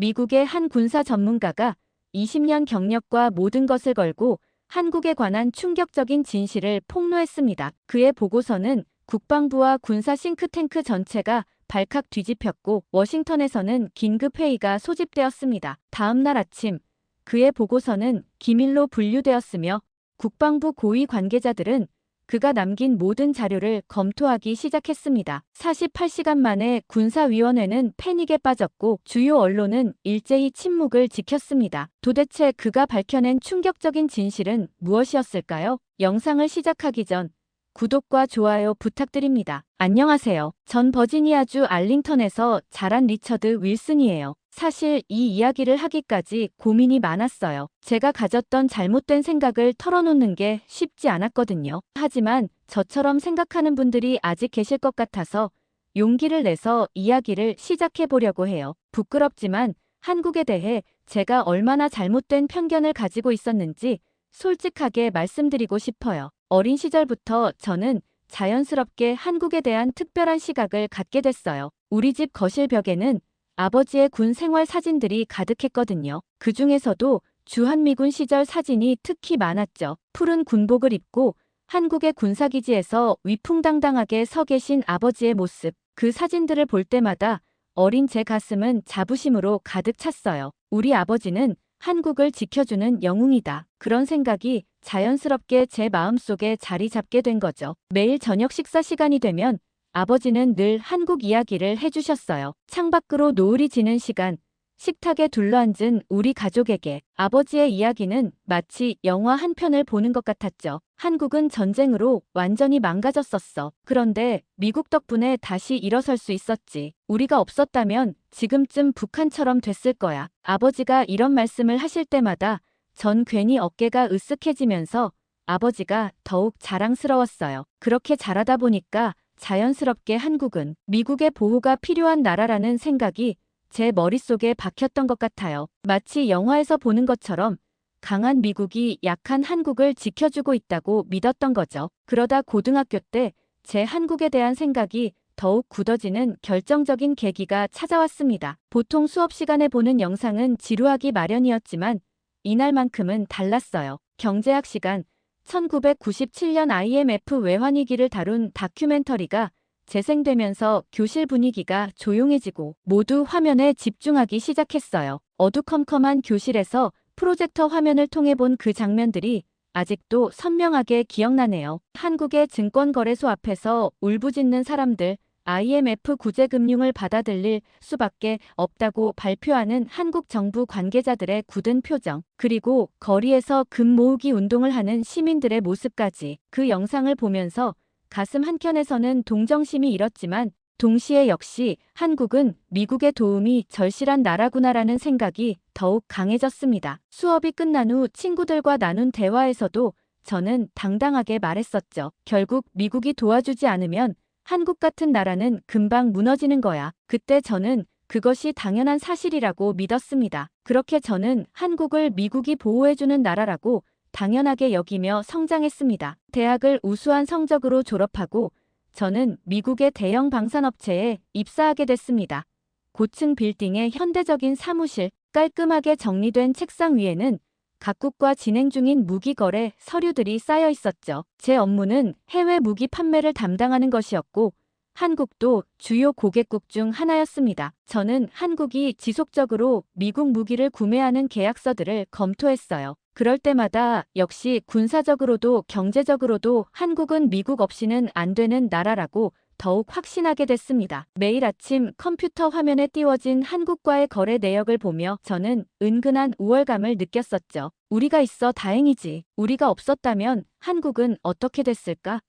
미국의 한 군사 전문가가 20년 경력과 모든 것을 걸고 한국에 관한 충격적인 진실을 폭로했습니다. 그의 보고서는 국방부와 군사 싱크탱크 전체가 발칵 뒤집혔고 워싱턴에서는 긴급회의가 소집되었습니다. 다음 날 아침 그의 보고서는 기밀로 분류되었으며 국방부 고위 관계자들은 그가 남긴 모든 자료를 검토하기 시작했습니다. 48시간 만에 군사위원회는 패닉에 빠졌고 주요 언론은 일제히 침묵을 지켰습니다. 도대체 그가 밝혀낸 충격적인 진실은 무엇이었을까요? 영상을 시작하기 전 구독과 좋아요 부탁드립니다. 안녕하세요. 전 버지니아주 알링턴에서 자란 리처드 윌슨이에요. 사실 이 이야기를 하기까지 고민이 많았어요. 제가 가졌던 잘못된 생각을 털어놓는 게 쉽지 않았거든요. 하지만 저처럼 생각하는 분들이 아직 계실 것 같아서 용기를 내서 이야기를 시작해 보려고 해요. 부끄럽지만 한국에 대해 제가 얼마나 잘못된 편견을 가지고 있었는지 솔직하게 말씀드리고 싶어요. 어린 시절부터 저는 자연스럽게 한국에 대한 특별한 시각을 갖게 됐어요. 우리 집 거실 벽에는 아버지의 군 생활 사진들이 가득했거든요. 그 중에서도 주한미군 시절 사진이 특히 많았죠. 푸른 군복을 입고 한국의 군사기지에서 위풍당당하게 서 계신 아버지의 모습. 그 사진들을 볼 때마다 어린 제 가슴은 자부심으로 가득 찼어요. 우리 아버지는 한국을 지켜주는 영웅이다. 그런 생각이 자연스럽게 제 마음속에 자리 잡게 된 거죠. 매일 저녁 식사 시간이 되면 아버지는 늘 한국 이야기를 해주셨어요. 창밖으로 노을이 지는 시간, 식탁에 둘러앉은 우리 가족에게 아버지의 이야기는 마치 영화 한 편을 보는 것 같았죠. 한국은 전쟁으로 완전히 망가졌었어. 그런데 미국 덕분에 다시 일어설 수 있었지. 우리가 없었다면 지금쯤 북한처럼 됐을 거야. 아버지가 이런 말씀을 하실 때마다 전 괜히 어깨가 으쓱해지면서 아버지가 더욱 자랑스러웠어요. 그렇게 자라다 보니까 자연스럽게 한국은 미국의 보호가 필요한 나라라는 생각이 제 머릿속에 박혔던 것 같아요. 마치 영화에서 보는 것처럼 강한 미국이 약한 한국을 지켜주고 있다고 믿었던 거죠. 그러다 고등학교 때 제 한국에 대한 생각이 더욱 굳어지는 결정적인 계기가 찾아왔습니다. 보통 수업 시간에 보는 영상은 지루하기 마련이었지만 이날만큼은 달랐어요. 경제학 시간 1997년 IMF 외환위기를 다룬 다큐멘터리가 재생되면서 교실 분위기가 조용해지고 모두 화면에 집중하기 시작했어요. 어두컴컴한 교실에서 프로젝터 화면을 통해 본 그 장면들이 아직도 선명하게 기억나네요. 한국의 증권거래소 앞에서 울부짖는 사람들, IMF 구제금융을 받아들일 수밖에 없다고 발표하는 한국 정부 관계자들의 굳은 표정, 그리고 거리에서 금 모으기 운동을 하는 시민들의 모습까지. 그 영상을 보면서 가슴 한켠에서는 동정심이 일었지만 동시에 역시 한국은 미국의 도움이 절실한 나라구나라는 생각이 더욱 강해졌습니다. 수업이 끝난 후 친구들과 나눈 대화에서도 저는 당당하게 말했었죠. 결국 미국이 도와주지 않으면 한국 같은 나라는 금방 무너지는 거야. 그때 저는 그것이 당연한 사실이라고 믿었습니다. 그렇게 저는 한국을 미국이 보호해주는 나라라고 당연하게 여기며 성장했습니다. 대학을 우수한 성적으로 졸업하고 저는 미국의 대형 방산업체에 입사하게 됐습니다. 고층 빌딩의 현대적인 사무실, 깔끔하게 정리된 책상 위에는 각국과 진행 중인 무기 거래 서류들이 쌓여 있었죠. 제 업무는 해외 무기 판매를 담당하는 것이었고 한국도 주요 고객국 중 하나였습니다. 저는 한국이 지속적으로 미국 무기를 구매하는 계약서들을 검토했어요. 그럴 때마다 역시 군사적으로도 경제적으로도 한국은 미국 없이는 안 되는 나라라고 더욱 확신하게 됐습니다. 매일 아침 컴퓨터 화면에 띄워진 한국과의 거래 내역을 보며 저는 은근한 우월감을 느꼈었죠. 우리가 있어 다행이지. 우리가 없었다면 한국은 어떻게 됐을까?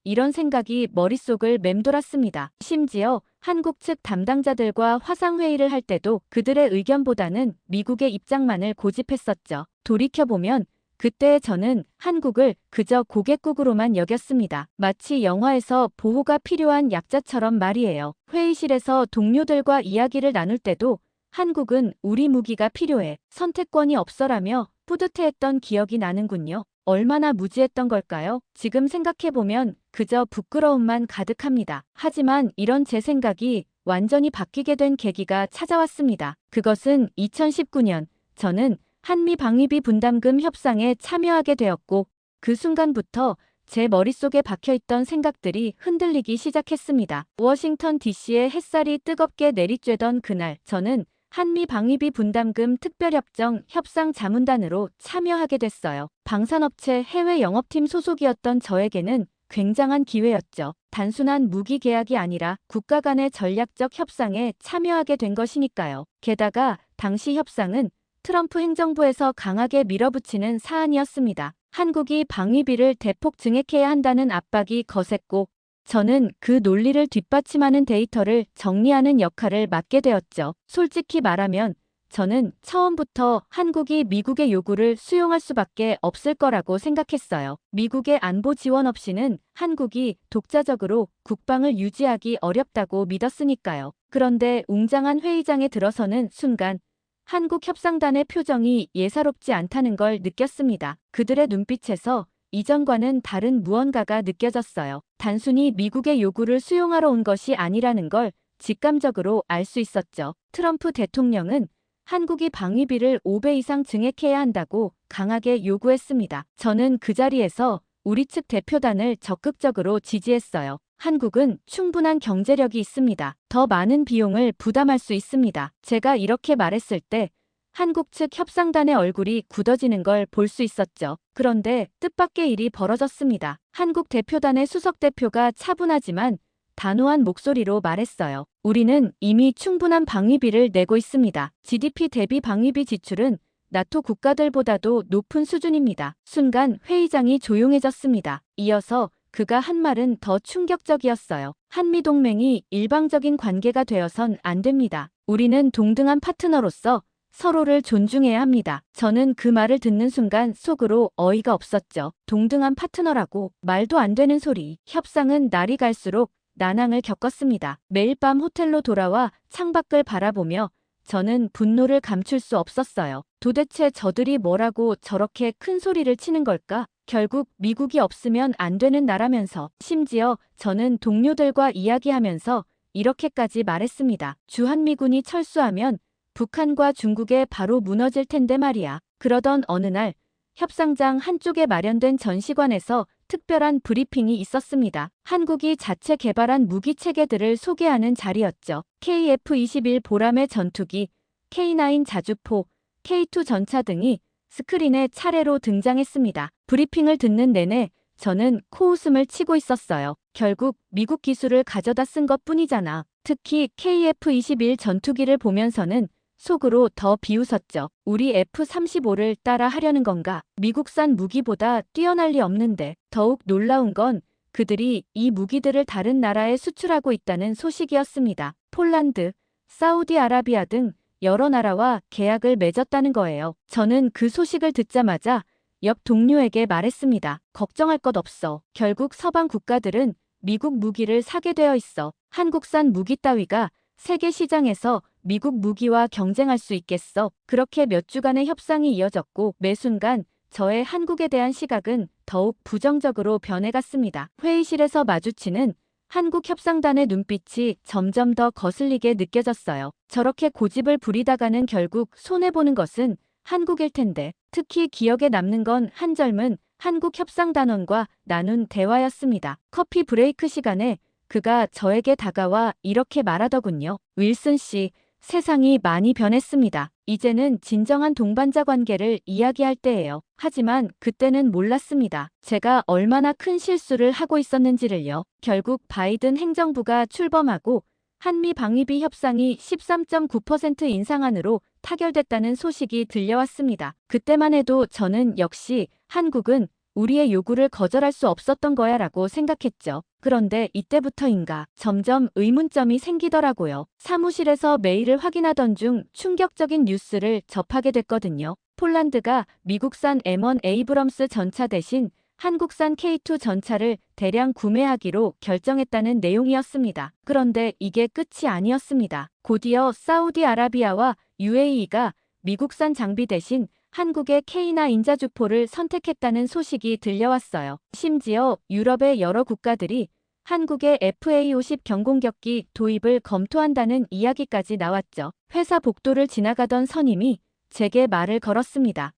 이런 생각이 머릿속을 맴돌았습니다. 심지어 한국 측 담당자들과 화상회의를 할 때도 그들의 의견보다는 미국의 입장만을 고집했었죠. 돌이켜보면 그때의 저는 한국을 그저 고객국으로만 여겼습니다. 마치 영화에서 보호가 필요한 약자처럼 말이에요. 회의실에서 동료들과 이야기를 나눌 때도 한국은 우리 무기가 필요해. 선택권이 없어라며 뿌듯해했던 기억이 나는군요. 얼마나 무지했던 걸까요? 지금 생각해보면 그저 부끄러움만 가득합니다. 하지만 이런 제 생각이 완전히 바뀌게 된 계기가 찾아왔습니다. 그것은 2019년 저는 한미 방위비 분담금 협상에 참여하게 되었고 그 순간부터 제 머릿속에 박혀있던 생각들이 흔들리기 시작했습니다. 워싱턴 DC의 햇살이 뜨겁게 내리쬐던 그날 저는 한미 방위비 분담금 특별협정 협상 자문단으로 참여하게 됐어요. 방산업체 해외 영업팀 소속이었던 저에게는 굉장한 기회였죠. 단순한 무기 계약이 아니라 국가 간의 전략적 협상에 참여하게 된 것이니까요. 게다가 당시 협상은 트럼프 행정부에서 강하게 밀어붙이는 사안이었습니다. 한국이 방위비를 대폭 증액해야 한다는 압박이 거셌고 저는 그 논리를 뒷받침하는 데이터를 정리하는 역할을 맡게 되었죠. 솔직히 말하면 저는 처음부터 한국이 미국의 요구를 수용할 수밖에 없을 거라고 생각했어요. 미국의 안보 지원 없이는 한국이 독자적으로 국방을 유지하기 어렵다고 믿었으니까요. 그런데 웅장한 회의장에 들어서는 순간 한국 협상단의 표정이 예사롭지 않다는 걸 느꼈습니다. 그들의 눈빛에서 이전과는 다른 무언가가 느껴졌어요. 단순히 미국의 요구를 수용하러 온 것이 아니라는 걸 직감적으로 알 수 있었죠. 트럼프 대통령은 한국이 방위비를 5배 이상 증액해야 한다고 강하게 요구했습니다. 저는 그 자리에서 우리 측 대표단을 적극적으로 지지했어요. 한국은 충분한 경제력이 있습니다. 더 많은 비용을 부담할 수 있습니다. 제가 이렇게 말했을 때 한국 측 협상단의 얼굴이 굳어지는 걸 볼 수 있었죠. 그런데 뜻밖의 일이 벌어졌습니다. 한국 대표단의 수석 대표가 차분하지만 단호한 목소리로 말했어요. 우리는 이미 충분한 방위비를 내고 있습니다. GDP 대비 방위비 지출은 나토 국가들보다도 높은 수준입니다. 순간 회의장이 조용해졌습니다. 이어서 그가 한 말은 더 충격적이었어요. 한미동맹이 일방적인 관계가 되어선 안 됩니다. 우리는 동등한 파트너로서 서로를 존중해야 합니다. 저는 그 말을 듣는 순간 속으로 어이가 없었죠. 동등한 파트너라고 말도 안 되는 소리. 협상은 날이 갈수록 난항을 겪었습니다. 매일 밤 호텔로 돌아와 창밖을 바라보며 저는 분노를 감출 수 없었어요. 도대체 저들이 뭐라고 저렇게 큰 소리를 치는 걸까? 결국 미국이 없으면 안 되는 나라면서 심지어 저는 동료들과 이야기하면서 이렇게까지 말했습니다. 주한미군이 철수하면 북한과 중국에 바로 무너질 텐데 말이야. 그러던 어느 날 협상장 한쪽에 마련된 전시관에서 특별한 브리핑이 있었습니다. 한국이 자체 개발한 무기 체계들을 소개하는 자리였죠. KF-21 보람의 전투기, K9 자주포, K2 전차 등이 스크린에 차례로 등장했습니다. 브리핑을 듣는 내내 저는 코웃음을 치고 있었어요. 결국 미국 기술을 가져다 쓴 것뿐이잖아. 특히 KF-21 전투기를 보면서는 속으로 더 비웃었죠. 우리 F-35를 따라 하려는 건가? 미국산 무기보다 뛰어날 리 없는데. 더욱 놀라운 건 그들이 이 무기들을 다른 나라에 수출하고 있다는 소식이었습니다. 폴란드, 사우디아라비아 등 여러 나라와 계약을 맺었다는 거예요. 저는 그 소식을 듣자마자 옆 동료에게 말했습니다. 걱정할 것 없어. 결국 서방 국가들은 미국 무기를 사게 되어 있어. 한국산 무기 따위가 세계 시장에서 미국 무기와 경쟁할 수 있겠어. 그렇게 몇 주간의 협상이 이어졌고 매 순간 저의 한국에 대한 시각은 더욱 부정적으로 변해갔습니다. 회의실에서 마주치는 한국 협상단의 눈빛이 점점 더 거슬리게 느껴졌어요. 저렇게 고집을 부리다가는 결국 손해보는 것은 한국일 텐데. 특히 기억에 남는 건 한 젊은 한국 협상단원과 나눈 대화였습니다. 커피 브레이크 시간에 그가 저에게 다가와 이렇게 말하더군요. 윌슨 씨, 세상이 많이 변했습니다. 이제는 진정한 동반자 관계를 이야기할 때예요. 하지만 그때는 몰랐습니다. 제가 얼마나 큰 실수를 하고 있었는지를요. 결국 바이든 행정부가 출범하고 한미 방위비 협상이 13.9% 인상안으로 타결됐다는 소식이 들려왔습니다. 그때만 해도 저는 역시 한국은 우리의 요구를 거절할 수 없었던 거야 라고 생각했죠. 그런데 이때부터인가 점점 의문점이 생기더라고요. 사무실에서 메일을 확인하던 중 충격적인 뉴스를 접하게 됐거든요. 폴란드가 미국산 M1 에이브럼스 전차 대신 한국산 K2 전차를 대량 구매하기로 결정했다는 내용이었습니다. 그런데 이게 끝이 아니었습니다. 곧이어 사우디아라비아와 UAE가 미국산 장비 대신 한국의 K나 인자주포를 선택했다는 소식이 들려왔어요. 심지어 유럽의 여러 국가들이 한국의 FA-50 경공격기 도입을 검토한다는 이야기까지 나왔죠. 회사 복도를 지나가던 선임이 제게 말을 걸었습니다.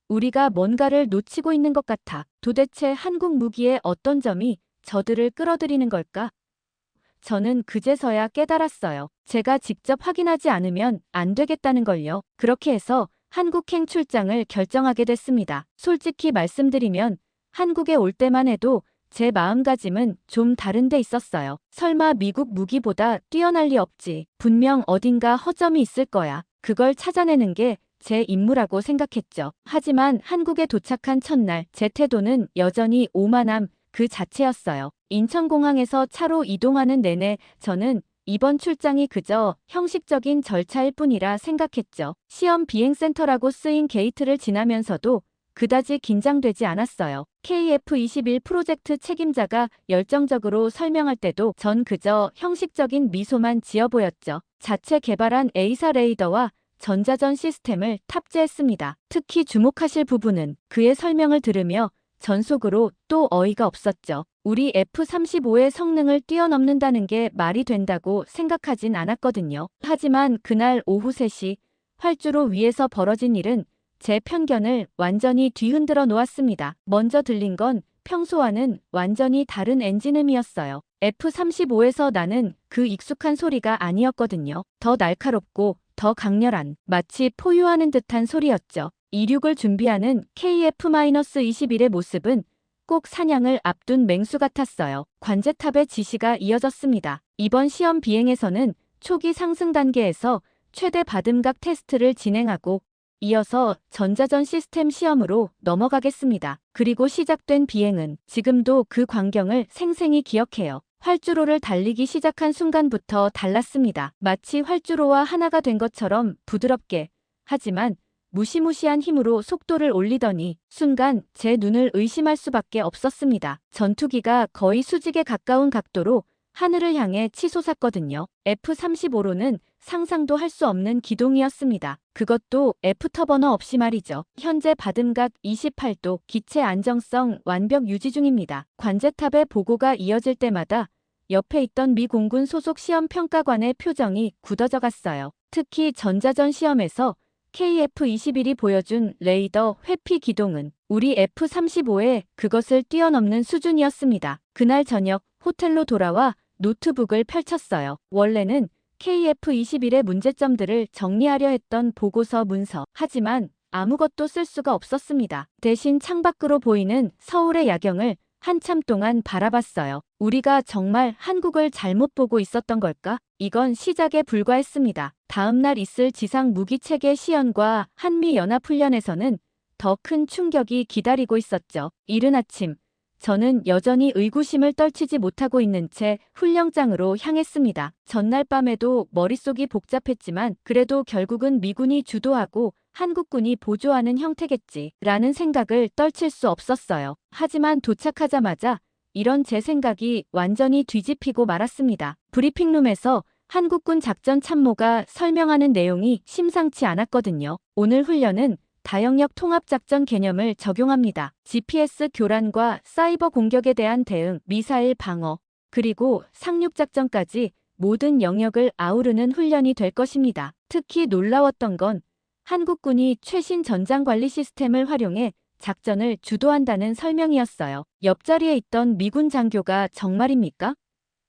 우리가 뭔가를 놓치고 있는 것 같아. 도대체 한국 무기의 어떤 점이 저들을 끌어들이는 걸까? 저는 그제서야 깨달았어요. 제가 직접 확인하지 않으면 안 되겠다는 걸요. 그렇게 해서 한국행 출장을 결정하게 됐습니다. 솔직히 말씀드리면 한국에 올 때만 해도 제 마음가짐은 좀 다른 데 있었어요. 설마 미국 무기보다 뛰어날 리 없지. 분명 어딘가 허점이 있을 거야. 그걸 찾아내는 게 제 임무라고 생각했죠. 하지만 한국에 도착한 첫날 제 태도는 여전히 오만함 그 자체였어요. 인천공항에서 차로 이동하는 내내 저는 이번 출장이 그저 형식적인 절차일 뿐이라 생각했죠. 시험 비행센터라고 쓰인 게이트를 지나면서도 그다지 긴장되지 않았어요. KF-21 프로젝트 책임자가 열정적으로 설명할 때도 전 그저 형식적인 미소만 지어 보였죠. 자체 개발한 A사 레이더와 전자전 시스템을 탑재했습니다. 특히 주목하실 부분은 그의 설명을 들으며 전속으로 또 어이가 없었죠. 우리 F-35의 성능을 뛰어넘는다는 게 말이 된다고 생각하진 않았거든요. 하지만 그날 오후 3시 활주로 위에서 벌어진 일은 제 편견을 완전히 뒤흔들어 놓았습니다. 먼저 들린 건 평소와는 완전히 다른 엔진음이었어요. F-35에서 나는 그 익숙한 소리가 아니었거든요. 더 날카롭고 더 강렬한, 마치 포효하는 듯한 소리였죠. 이륙을 준비하는 KF-21의 모습은 꼭 사냥을 앞둔 맹수 같았어요. 관제탑의 지시가 이어졌습니다. 이번 시험 비행에서는 초기 상승 단계에서 최대 받음각 테스트를 진행하고 이어서 전자전 시스템 시험으로 넘어가겠습니다. 그리고 시작된 비행은 지금도 그 광경을 생생히 기억해요. 활주로를 달리기 시작한 순간부터 달랐습니다. 마치 활주로와 하나가 된 것처럼 부드럽게, 하지만 무시무시한 힘으로 속도를 올리더니 순간 제 눈을 의심할 수밖에 없었습니다. 전투기가 거의 수직에 가까운 각도로 하늘을 향해 치솟았거든요. F-35로는 상상도 할 수 없는 기동이었습니다. 그것도 F터버너 없이 말이죠. 현재 받음각 28도, 기체 안정성 완벽 유지 중입니다. 관제탑의 보고가 이어질 때마다 옆에 있던 미 공군 소속 시험평가관의 표정이 굳어져 갔어요. 특히 전자전 시험에서 KF-21이 보여준 레이더 회피 기동은 우리 F-35의 그것을 뛰어넘는 수준이었습니다. 그날 저녁 호텔로 돌아와 노트북을 펼쳤어요. 원래는 KF-21의 문제점들을 정리하려 했던 보고서 문서. 하지만 아무것도 쓸 수가 없었습니다. 대신 창밖으로 보이는 서울의 야경을 한참 동안 바라봤어요. 우리가 정말 한국을 잘못 보고 있었던 걸까? 이건 시작에 불과했습니다. 다음 날 있을 지상 무기체계 시연과 한미연합훈련에서는 더 큰 충격이 기다리고 있었죠. 이른 아침, 저는 여전히 의구심을 떨치지 못하고 있는 채 훈련장으로 향했습니다. 전날 밤에도 머릿속이 복잡했지만 그래도 결국은 미군이 주도하고 한국군이 보조하는 형태겠지 라는 생각을 떨칠 수 없었어요. 하지만 도착하자마자 이런 제 생각이 완전히 뒤집히고 말았습니다. 브리핑룸에서 한국군 작전 참모가 설명하는 내용이 심상치 않았거든요. 오늘 훈련은 다영역 통합작전 개념을 적용합니다. GPS 교란과 사이버 공격에 대한 대응, 미사일 방어, 그리고 상륙작전까지 모든 영역을 아우르는 훈련이 될 것입니다. 특히 놀라웠던 건 한국군이 최신 전장관리 시스템을 활용해 작전을 주도한다는 설명이었어요. 옆자리에 있던 미군 장교가 정말입니까?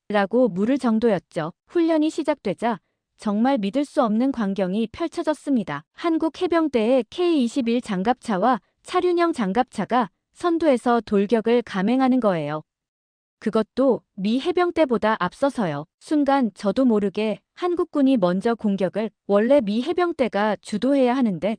라고 물을 정도였죠. 훈련이 시작되자 정말 믿을 수 없는 광경이 펼쳐졌습니다. 한국 해병대의 K-21 장갑차와 차륜형 장갑차가 선두에서 돌격을 감행하는 거예요. 그것도 미 해병대보다 앞서서요. 순간 저도 모르게 한국군이 먼저 공격을 원래 미 해병대가 주도해야 하는데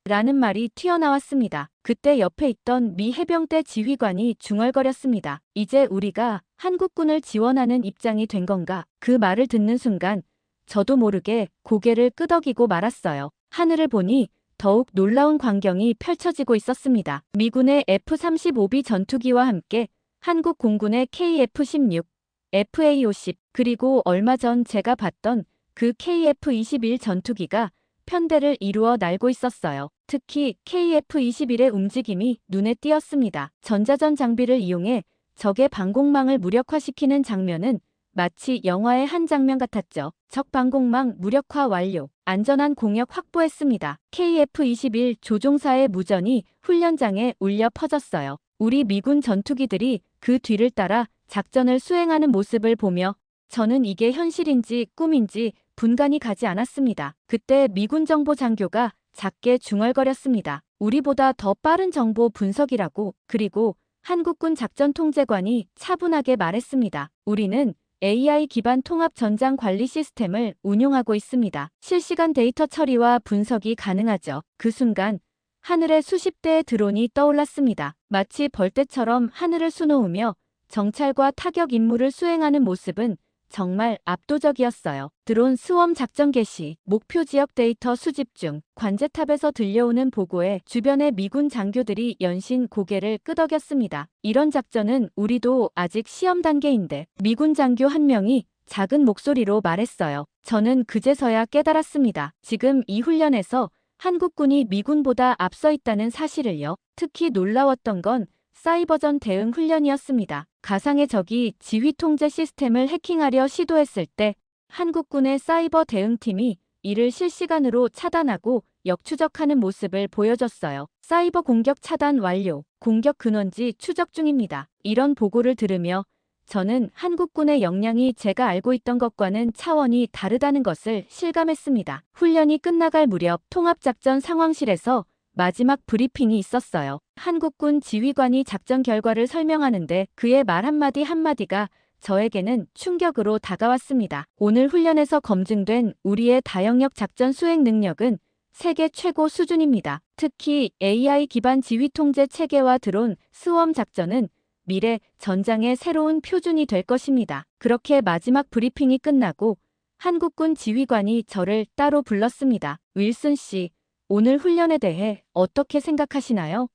라는 말이 튀어나왔습니다. 그때 옆에 있던 미 해병대 지휘관이 중얼거렸습니다. 이제 우리가 한국군을 지원하는 입장이 된 건가? 그 말을 듣는 순간 저도 모르게 고개를 끄덕이고 말았어요. 하늘을 보니 더욱 놀라운 광경이 펼쳐지고 있었습니다. 미군의 F-35B 전투기와 함께 한국 공군의 KF-16, FA-50, 그리고 얼마 전 제가 봤던 그 KF-21 전투기가 편대를 이루어 날고 있었어요. 특히 KF-21의 움직임이 눈에 띄었습니다. 전자전 장비를 이용해 적의 방공망을 무력화시키는 장면은 마치 영화의 한 장면 같았죠. 적 방공망 무력화 완료. 안전한 공역 확보했습니다. KF-21 조종사의 무전이 훈련장에 울려 퍼졌어요. 우리 미군 전투기들이 그 뒤를 따라 작전을 수행하는 모습을 보며 저는 이게 현실인지 꿈인지 분간이 가지 않았습니다. 그때 미군 정보 장교가 작게 중얼거렸습니다. 우리보다 더 빠른 정보 분석이라고. 그리고 한국군 작전통제관이 차분하게 말했습니다. 우리는 AI 기반 통합 전장 관리 시스템을 운용하고 있습니다. 실시간 데이터 처리와 분석이 가능하죠. 그 순간 하늘에 수십 대의 드론이 떠올랐습니다. 마치 벌떼처럼 하늘을 수놓으며 정찰과 타격 임무를 수행하는 모습은 정말 압도적이었어요. 드론 스웜 작전 개시, 목표 지역 데이터 수집 중. 관제탑에서 들려오는 보고에 주변의 미군 장교들이 연신 고개를 끄덕였습니다. 이런 작전은 우리도 아직 시험 단계인데. 미군 장교 한 명이 작은 목소리로 말했어요. 저는 그제서야 깨달았습니다. 지금 이 훈련에서 한국군이 미군보다 앞서 있다는 사실을요. 특히 놀라웠던 건 사이버전 대응 훈련이었습니다. 가상의 적이 지휘 통제 시스템을 해킹하려 시도했을 때 한국군의 사이버 대응팀이 이를 실시간으로 차단하고 역추적하는 모습을 보여줬어요. 사이버 공격 차단 완료. 공격 근원지 추적 중입니다. 이런 보고를 들으며 저는 한국군의 역량이 제가 알고 있던 것과는 차원이 다르다는 것을 실감했습니다. 훈련이 끝나갈 무렵 통합작전 상황실에서 마지막 브리핑이 있었어요. 한국군 지휘관이 작전 결과를 설명하는데 그의 말 한마디 한마디가 저에게는 충격으로 다가왔습니다. 오늘 훈련에서 검증된 우리의 다영역 작전 수행 능력은 세계 최고 수준입니다. 특히 AI 기반 지휘 통제 체계와 드론, 스웜 작전은 미래 전장의 새로운 표준이 될 것입니다. 그렇게 마지막 브리핑이 끝나고 한국군 지휘관이 저를 따로 불렀습니다. 윌슨 씨, 오늘 훈련에 대해 어떻게 생각하시나요?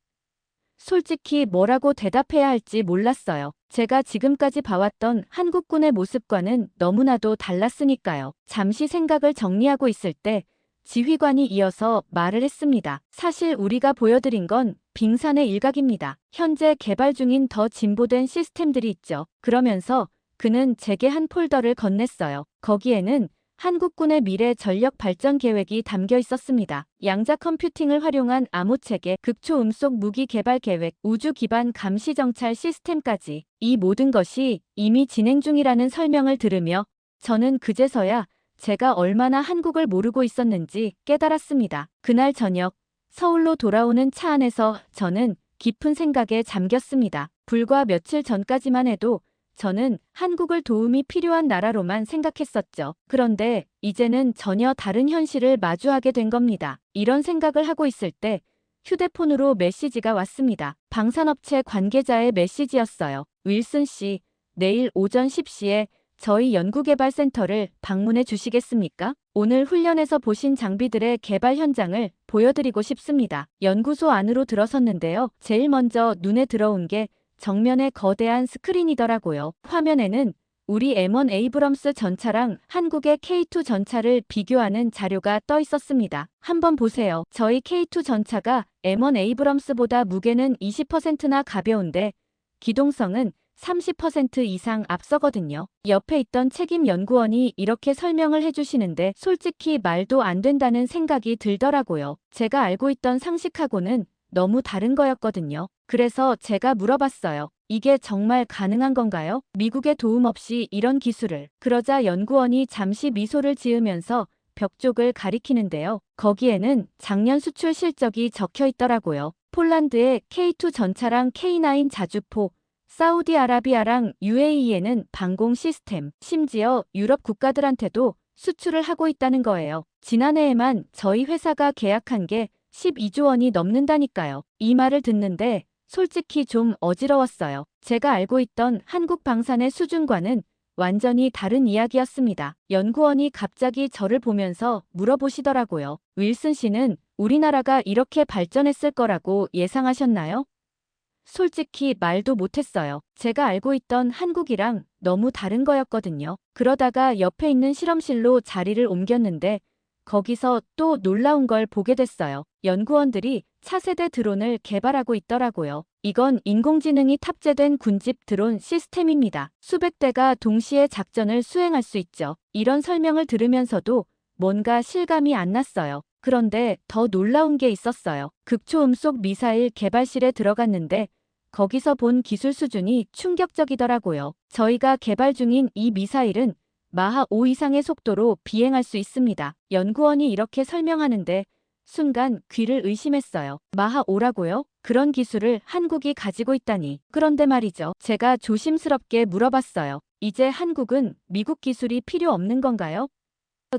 솔직히 뭐라고 대답해야 할지 몰랐어요. 제가 지금까지 봐왔던 한국군의 모습과는 너무나도 달랐으니까요. 잠시 생각을 정리하고 있을 때 지휘관이 이어서 말을 했습니다. 사실 우리가 보여드린 건 빙산의 일각입니다. 현재 개발 중인 더 진보된 시스템들이 있죠. 그러면서 그는 제게 한 폴더를 건넸어요. 거기에는 한국군의 미래 전력 발전 계획이 담겨 있었습니다. 양자 컴퓨팅을 활용한 암호체계, 극초 음속 무기 개발 계획, 우주 기반 감시 정찰 시스템까지 이 모든 것이 이미 진행 중이라는 설명을 들으며 저는 그제서야 제가 얼마나 한국을 모르고 있었는지 깨달았습니다. 그날 저녁 서울로 돌아오는 차 안에서 저는 깊은 생각에 잠겼습니다. 불과 며칠 전까지만 해도 저는 한국을 도움이 필요한 나라로만 생각했었죠. 그런데 이제는 전혀 다른 현실을 마주하게 된 겁니다. 이런 생각을 하고 있을 때 휴대폰으로 메시지가 왔습니다. 방산업체 관계자의 메시지였어요. 윌슨 씨, 내일 오전 10시에 저희 연구개발센터를 방문해 주시겠습니까? 오늘 훈련에서 보신 장비들의 개발 현장을 보여드리고 싶습니다. 연구소 안으로 들어섰는데요. 제일 먼저 눈에 들어온 게 정면에 거대한 스크린이더라고요. 화면에는 우리 M1 에이브럼스 전차랑 한국의 K2 전차를 비교하는 자료가 떠 있었습니다. 한번 보세요. 저희 K2 전차가 M1 에이브럼스보다 무게는 20%나 가벼운데 기동성은 30% 이상 앞서거든요. 옆에 있던 책임 연구원이 이렇게 설명을 해주시는데 솔직히 말도 안 된다는 생각이 들더라고요. 제가 알고 있던 상식하고는 너무 다른 거였거든요. 그래서 제가 물어봤어요. 이게 정말 가능한 건가요? 미국의 도움 없이 이런 기술을. 그러자 연구원이 잠시 미소를 지으면서 벽 쪽을 가리키는데요. 거기에는 작년 수출 실적이 적혀 있더라고요. 폴란드의 K2 전차랑 K9 자주포, 사우디아라비아랑 UAE에는 방공 시스템, 심지어 유럽 국가들한테도 수출을 하고 있다는 거예요. 지난해에만 저희 회사가 계약한 게 12조 원이 넘는다니까요. 이 말을 듣는데 솔직히 좀 어지러웠어요. 제가 알고 있던 한국 방산의 수준과는 완전히 다른 이야기였습니다. 연구원이 갑자기 저를 보면서 물어보시더라고요. 윌슨 씨는 우리나라가 이렇게 발전했을 거라고 예상하셨나요? 솔직히 말도 못했어요. 제가 알고 있던 한국이랑 너무 다른 거였거든요. 그러다가 옆에 있는 실험실로 자리를 옮겼는데 거기서 또 놀라운 걸 보게 됐어요. 연구원들이 차세대 드론을 개발하고 있더라고요. 이건 인공지능이 탑재된 군집 드론 시스템입니다. 수백 대가 동시에 작전을 수행할 수 있죠. 이런 설명을 들으면서도 뭔가 실감이 안 났어요. 그런데 더 놀라운 게 있었어요. 극초음속 미사일 개발실에 들어갔는데 거기서 본 기술 수준이 충격적이더라고요. 저희가 개발 중인 이 미사일은 마하 5 이상의 속도로 비행할 수 있습니다. 연구원이 이렇게 설명하는데 순간 귀를 의심했어요. 마하 5라고요? 그런 기술을 한국이 가지고 있다니. 그런데 말이죠. 제가 조심스럽게 물어봤어요. 이제 한국은 미국 기술이 필요 없는 건가요?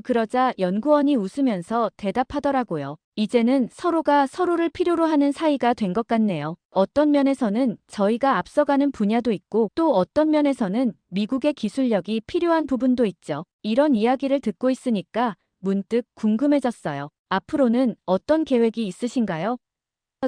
그러자 연구원이 웃으면서 대답하더라고요. 이제는 서로가 서로를 필요로 하는 사이가 된 것 같네요. 어떤 면에서는 저희가 앞서가는 분야도 있고 또 어떤 면에서는 미국의 기술력이 필요한 부분도 있죠. 이런 이야기를 듣고 있으니까 문득 궁금해졌어요. 앞으로는 어떤 계획이 있으신가요?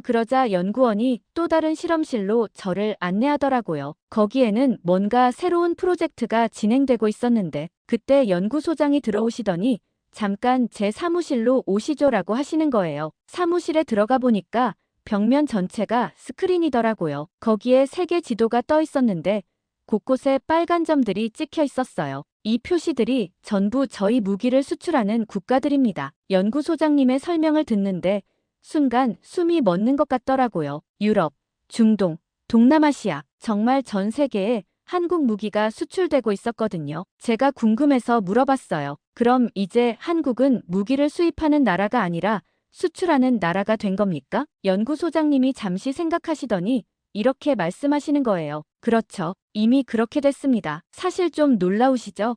그러자 연구원이 또 다른 실험실로 저를 안내하더라고요. 거기에는 뭔가 새로운 프로젝트가 진행되고 있었는데 그때 연구소장이 들어오시더니 잠깐 제 사무실로 오시죠라고 하시는 거예요. 사무실에 들어가 보니까 벽면 전체가 스크린이더라고요. 거기에 세계 지도가 떠 있었는데 곳곳에 빨간 점들이 찍혀 있었어요. 이 표시들이 전부 저희 무기를 수출하는 국가들입니다. 연구소장님의 설명을 듣는데 순간 숨이 멎는 것 같더라고요. 유럽, 중동, 동남아시아, 정말 전 세계에 한국 무기가 수출되고 있었거든요. 제가 궁금해서 물어봤어요. 그럼 이제 한국은 무기를 수입하는 나라가 아니라 수출하는 나라가 된 겁니까? 연구소장님이 잠시 생각하시더니 이렇게 말씀하시는 거예요. 그렇죠. 이미 그렇게 됐습니다. 사실 좀 놀라우시죠?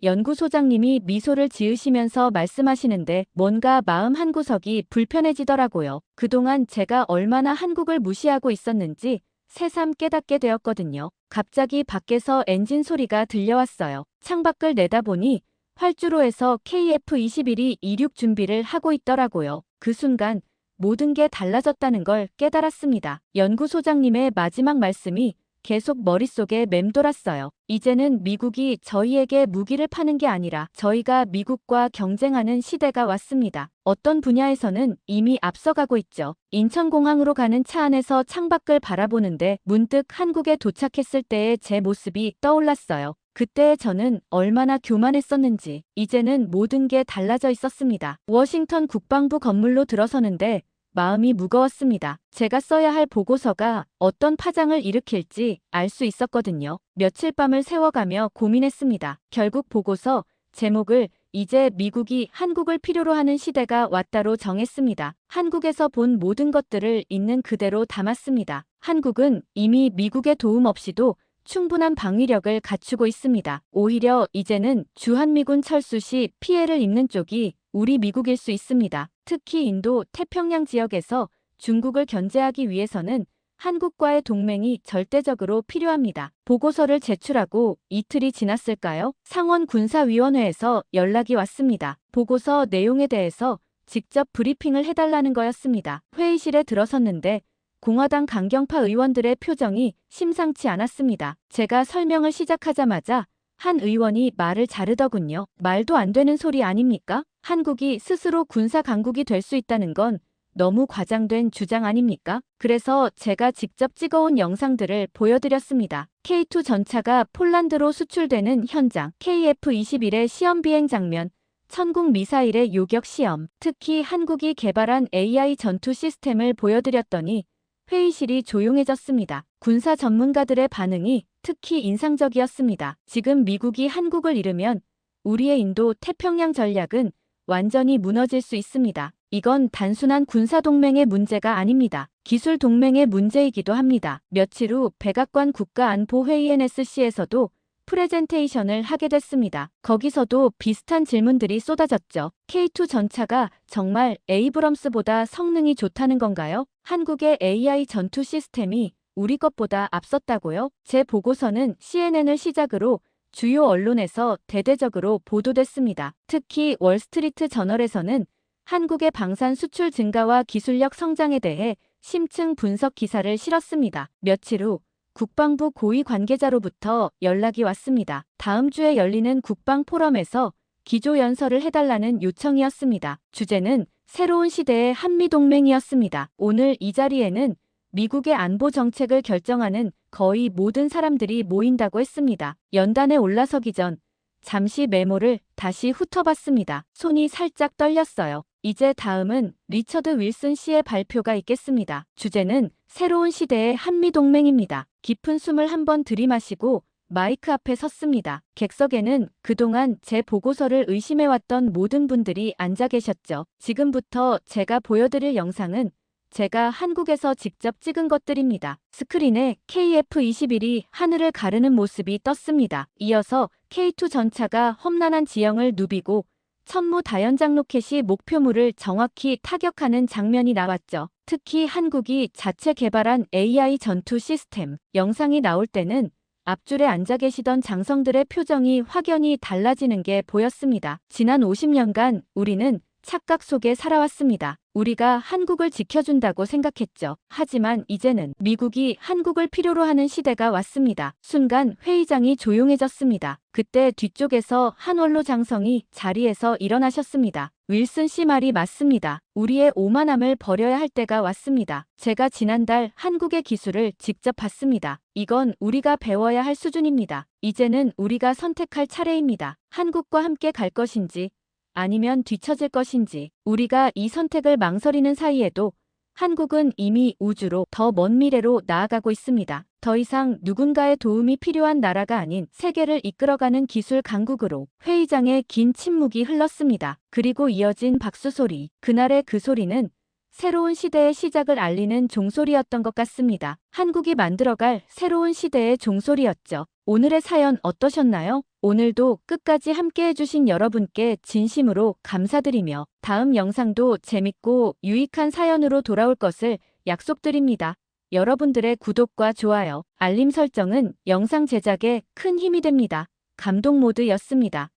연구소장님이 미소를 지으시면서 말씀하시는데 뭔가 마음 한구석이 불편해지더라고요. 그동안 제가 얼마나 한국을 무시하고 있었는지 새삼 깨닫게 되었거든요. 갑자기 밖에서 엔진 소리가 들려왔어요. 창밖을 내다보니 활주로에서 KF-21이 이륙 준비를 하고 있더라고요. 그 순간 모든 게 달라졌다는 걸 깨달았습니다. 연구소장님의 마지막 말씀이 계속 머릿속에 맴돌았어요. 이제는 미국이 저희에게 무기를 파는 게 아니라 저희가 미국과 경쟁하는 시대가 왔습니다. 어떤 분야에서는 이미 앞서가고 있죠. 인천공항으로 가는 차 안에서 창밖을 바라보는데 문득 한국에 도착했을 때의 제 모습이 떠올랐어요. 그때의 저는 얼마나 교만했었는지 이제는 모든 게 달라져 있었습니다. 워싱턴 국방부 건물로 들어서는데 마음이 무거웠습니다. 제가 써야 할 보고서가 어떤 파장을 일으킬지 알 수 있었거든요. 며칠 밤을 새워가며 고민했습니다. 결국 보고서 제목을 이제 미국이 한국을 필요로 하는 시대가 왔다로 정했습니다. 한국에서 본 모든 것들을 있는 그대로 담았습니다. 한국은 이미 미국의 도움 없이도 충분한 방위력을 갖추고 있습니다. 오히려 이제는 주한미군 철수 시 피해를 입는 쪽이 우리 미국일 수 있습니다. 특히 인도 태평양 지역에서 중국을 견제하기 위해서는 한국과의 동맹이 절대적으로 필요합니다. 보고서를 제출하고 이틀이 지났을까요? 상원 군사위원회에서 연락이 왔습니다. 보고서 내용에 대해서 직접 브리핑을 해달라는 거였습니다. 회의실에 들어섰는데 공화당 강경파 의원들의 표정이 심상치 않았습니다. 제가 설명을 시작하자마자 한 의원이 말을 자르더군요. 말도 안 되는 소리 아닙니까? 한국이 스스로 군사 강국이 될 수 있다는 건 너무 과장된 주장 아닙니까? 그래서 제가 직접 찍어온 영상들을 보여드렸습니다. K2 전차가 폴란드로 수출되는 현장, KF-21의 시험 비행 장면, 천국 미사일의 요격 시험, 특히 한국이 개발한 AI 전투 시스템을 보여드렸더니 회의실이 조용해졌습니다. 군사 전문가들의 반응이 특히 인상적이었습니다. 지금 미국이 한국을 잃으면 우리의 인도 태평양 전략은 완전히 무너질 수 있습니다. 이건 단순한 군사동맹의 문제가 아닙니다. 기술동맹의 문제이기도 합니다. 며칠 후 백악관 국가안보회의 NSC에서도 프레젠테이션을 하게 됐습니다. 거기서도 비슷한 질문들이 쏟아졌죠. K2 전차가 정말 에이브럼스보다 성능이 좋다는 건가요? 한국의 AI 전투 시스템이 우리 것보다 앞섰다고요? 제 보고서는 CNN을 시작으로 주요 언론에서 대대적으로 보도됐습니다. 특히 월스트리트 저널에서는 한국의 방산 수출 증가와 기술력 성장에 대해 심층 분석 기사를 실었습니다. 며칠 후 국방부 고위 관계자로부터 연락이 왔습니다. 다음 주에 열리는 국방 포럼에서 기조연설을 해달라는 요청이었습니다. 주제는 새로운 시대의 한미동맹이었습니다. 오늘 이 자리에는 미국의 안보 정책을 결정하는 거의 모든 사람들이 모인다고 했습니다. 연단에 올라서기 전 잠시 메모를 다시 훑어봤습니다. 손이 살짝 떨렸어요. 이제 다음은 리처드 윌슨 씨의 발표가 있겠습니다. 주제는 새로운 시대의 한미동맹입니다. 깊은 숨을 한번 들이마시고 마이크 앞에 섰습니다. 객석에는 그동안 제 보고서를 의심해왔던 모든 분들이 앉아 계셨죠. 지금부터 제가 보여드릴 영상은 제가 한국에서 직접 찍은 것들입니다. 스크린에 KF-21이 하늘을 가르는 모습이 떴습니다. 이어서 K2 전차가 험난한 지형을 누비고 천무다연장 로켓이 목표물을 정확히 타격하는 장면이 나왔죠. 특히 한국이 자체 개발한 AI 전투 시스템 영상이 나올 때는 앞줄에 앉아 계시던 장성들의 표정이 확연히 달라지는 게 보였습니다. 지난 50년간 우리는 착각 속에 살아왔습니다. 우리가 한국을 지켜준다고 생각했죠. 하지만 이제는 미국이 한국을 필요로 하는 시대가 왔습니다. 순간 회의장이 조용해졌습니다. 그때 뒤쪽에서 한 원로 장성이 자리에서 일어나셨습니다. 윌슨 씨 말이 맞습니다. 우리의 오만함을 버려야 할 때가 왔습니다. 제가 지난달 한국의 기술을 직접 봤습니다. 이건 우리가 배워야 할 수준입니다. 이제는 우리가 선택할 차례입니다. 한국과 함께 갈 것인지 아니면 뒤처질 것인지. 우리가 이 선택을 망설이는 사이에도 한국은 이미 우주로 더 먼 미래로 나아가고 있습니다. 더 이상 누군가의 도움이 필요한 나라가 아닌 세계를 이끌어가는 기술 강국으로. 회의장에 긴 침묵이 흘렀습니다. 그리고 이어진 박수 소리. 그날의 그 소리는 새로운 시대의 시작을 알리는 종소리였던 것 같습니다. 한국이 만들어갈 새로운 시대의 종소리였죠. 오늘의 사연 어떠셨나요? 오늘도 끝까지 함께 해주신 여러분께 진심으로 감사드리며 다음 영상도 재밌고 유익한 사연으로 돌아올 것을 약속드립니다. 여러분들의 구독과 좋아요, 알림 설정은 영상 제작에 큰 힘이 됩니다. 감동 모드였습니다.